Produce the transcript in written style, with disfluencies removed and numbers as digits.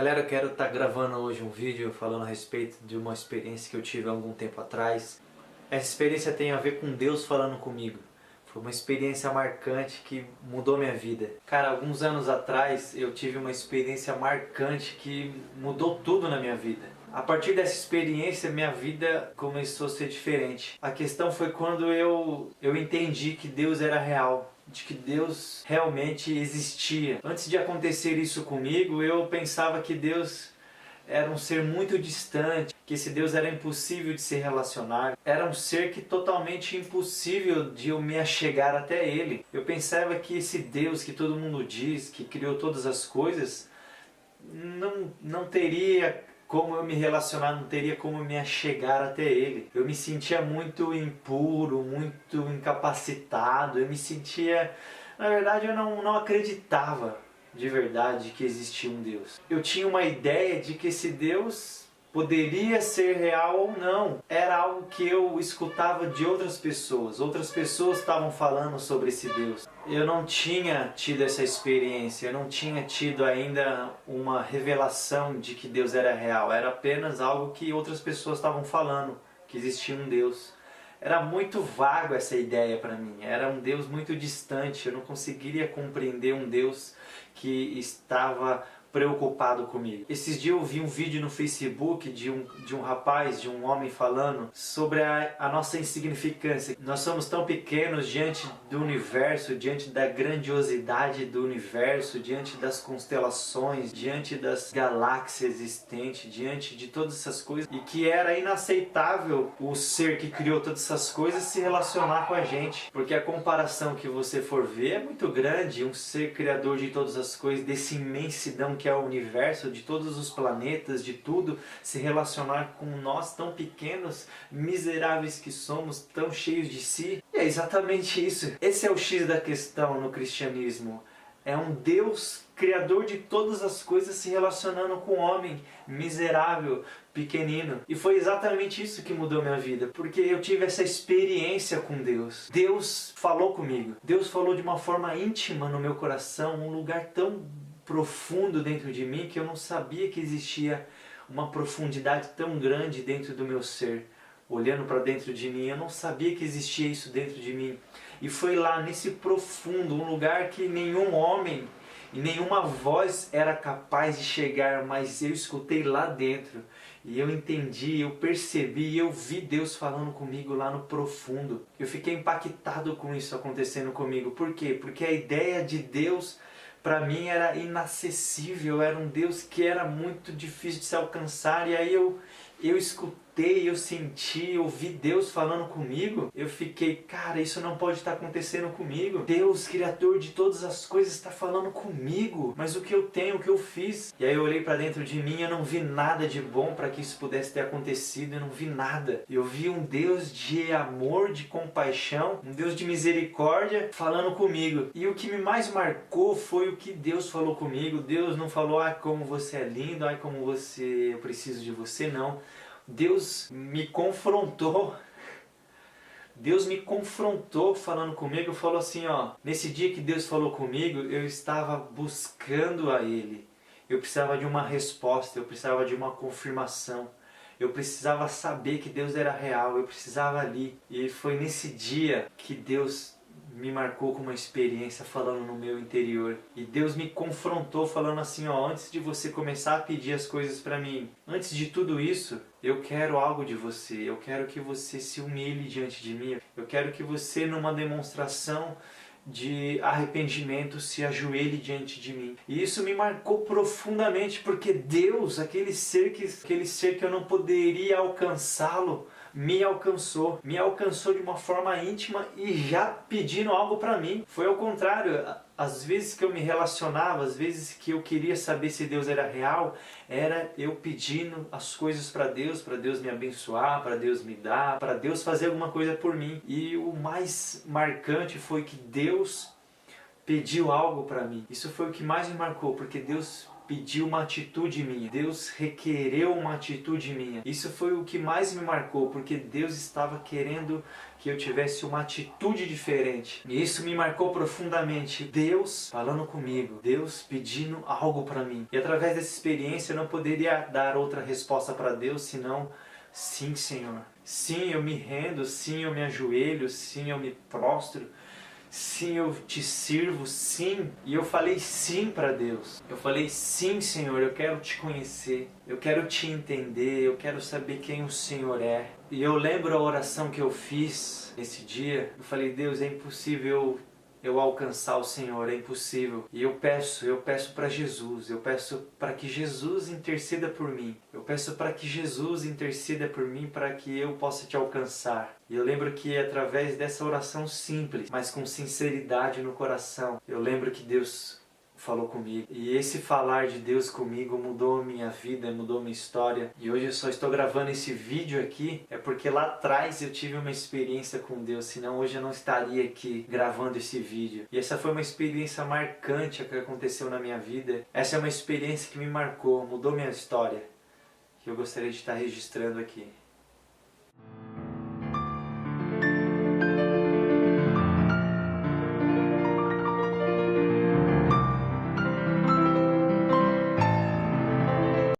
Galera, eu quero estar gravando hoje um vídeo falando a respeito de uma experiência que eu tive há algum tempo atrás. Essa experiência tem a ver com Deus falando comigo. Foi uma experiência marcante que mudou minha vida. Cara, alguns anos atrás eu tive uma experiência marcante que mudou tudo na minha vida. A partir dessa experiência, minha vida começou a ser diferente. A questão foi quando eu entendi que Deus era real, de que Deus realmente existia. Antes de acontecer isso comigo, eu pensava que Deus era um ser muito distante, que esse Deus era impossível de se relacionar, era um ser que totalmente impossível de eu me achegar até Ele. Eu pensava que esse Deus que todo mundo diz, que criou todas as coisas, não teria como eu me relacionar, não teria como me achegar até Ele. Eu me sentia muito impuro, muito incapacitado, eu me sentia... Na verdade, eu não acreditava de verdade que existia um Deus. Eu tinha uma ideia de que esse Deus poderia ser real ou não. Era algo que eu escutava de outras pessoas estavam falando sobre esse Deus. Eu não tinha tido essa experiência, eu não tinha tido ainda uma revelação de que Deus era real. Era apenas algo que outras pessoas estavam falando, que existia um Deus. Era muito vago essa ideia para mim, era um Deus muito distante, eu não conseguiria compreender um Deus que estava preocupado comigo. Esses dias eu vi um vídeo no Facebook de um rapaz, de um homem falando sobre a nossa insignificância. Nós somos tão pequenos diante do universo, diante da grandiosidade do universo, diante das constelações, diante das galáxias existentes, diante de todas essas coisas, e que era inaceitável o ser que criou todas essas coisas se relacionar com a gente, porque a comparação que você for ver é muito grande. Um ser criador de todas as coisas, desse imensidão que é o universo, de todos os planetas, de tudo, se relacionar com nós tão pequenos, miseráveis que somos, tão cheios de si. E é exatamente isso. Esse é o X da questão no cristianismo. É um Deus criador de todas as coisas se relacionando com o homem miserável, pequenino. E foi exatamente isso que mudou minha vida, porque eu tive essa experiência com Deus. Deus falou comigo. Deus falou de uma forma íntima no meu coração, um lugar tão profundo dentro de mim que eu não sabia que existia uma profundidade tão grande dentro do meu ser. Olhando para dentro de mim, eu não sabia que existia isso dentro de mim. E foi lá nesse profundo, um lugar que nenhum homem e nenhuma voz era capaz de chegar, mas eu escutei lá dentro. E eu entendi, eu percebi, eu vi Deus falando comigo lá no profundo. Eu fiquei impactado com isso acontecendo comigo. Por quê? Porque a ideia de Deus para mim era inacessível, era um Deus que era muito difícil de se alcançar. E aí eu escutei, eu senti, eu vi Deus falando comigo. Eu fiquei, cara, isso não pode estar acontecendo comigo. Deus, criador de todas as coisas, está falando comigo. Mas o que eu tenho, o que eu fiz? E aí eu olhei para dentro de mim e eu não vi nada de bom para que isso pudesse ter acontecido. Eu não vi nada. Eu vi um Deus de amor, de compaixão, um Deus de misericórdia falando comigo. E o que me mais marcou foi o que Deus falou comigo. Deus não falou, como você é lindo, como eu preciso de você, não. Deus me confrontou. Deus me confrontou falando comigo, falou assim, nesse dia que Deus falou comigo, eu estava buscando a Ele. Eu precisava de uma resposta, eu precisava de uma confirmação. Eu precisava saber que Deus era real, eu precisava ali. E foi nesse dia que Deus me marcou com uma experiência falando no meu interior. E Deus me confrontou falando assim, antes de você começar a pedir as coisas para mim, antes de tudo isso, eu quero algo de você. Eu quero que você se humilhe diante de mim. Eu quero que você, numa demonstração de arrependimento, se ajoelhe diante de mim. E isso me marcou profundamente, porque Deus, aquele ser que eu não poderia alcançá-lo, me alcançou de uma forma íntima e já pedindo algo para mim. Foi ao contrário, às vezes que eu me relacionava, às vezes que eu queria saber se Deus era real, era eu pedindo as coisas para Deus me abençoar, para Deus me dar, para Deus fazer alguma coisa por mim. E o mais marcante foi que Deus pediu algo para mim. Isso foi o que mais me marcou, porque Deus pediu uma atitude minha. Deus requereu uma atitude minha. Isso foi o que mais me marcou, porque Deus estava querendo que eu tivesse uma atitude diferente. E isso me marcou profundamente. Deus falando comigo, Deus pedindo algo para mim. E através dessa experiência eu não poderia dar outra resposta para Deus senão: sim, Senhor. Sim, eu me rendo, sim, eu me ajoelho, sim, eu me prostro. Sim, eu te sirvo, sim. E eu falei sim para Deus. Eu falei sim, Senhor, eu quero te conhecer. Eu quero te entender, eu quero saber quem o Senhor é. E eu lembro a oração que eu fiz nesse dia. Eu falei: Deus, é impossível eu alcançar o Senhor, é impossível. E eu peço para Jesus, eu peço para que Jesus interceda por mim. Eu peço para que Jesus interceda por mim para que eu possa te alcançar. E eu lembro que através dessa oração simples, mas com sinceridade no coração, eu lembro que Deus falou comigo. E esse falar de Deus comigo mudou minha vida, mudou minha história. E hoje eu só estou gravando esse vídeo aqui é porque lá atrás eu tive uma experiência com Deus, senão hoje eu não estaria aqui gravando esse vídeo. E essa foi uma experiência marcante que aconteceu na minha vida. Essa é uma experiência que me marcou, mudou minha história, que eu gostaria de estar registrando aqui.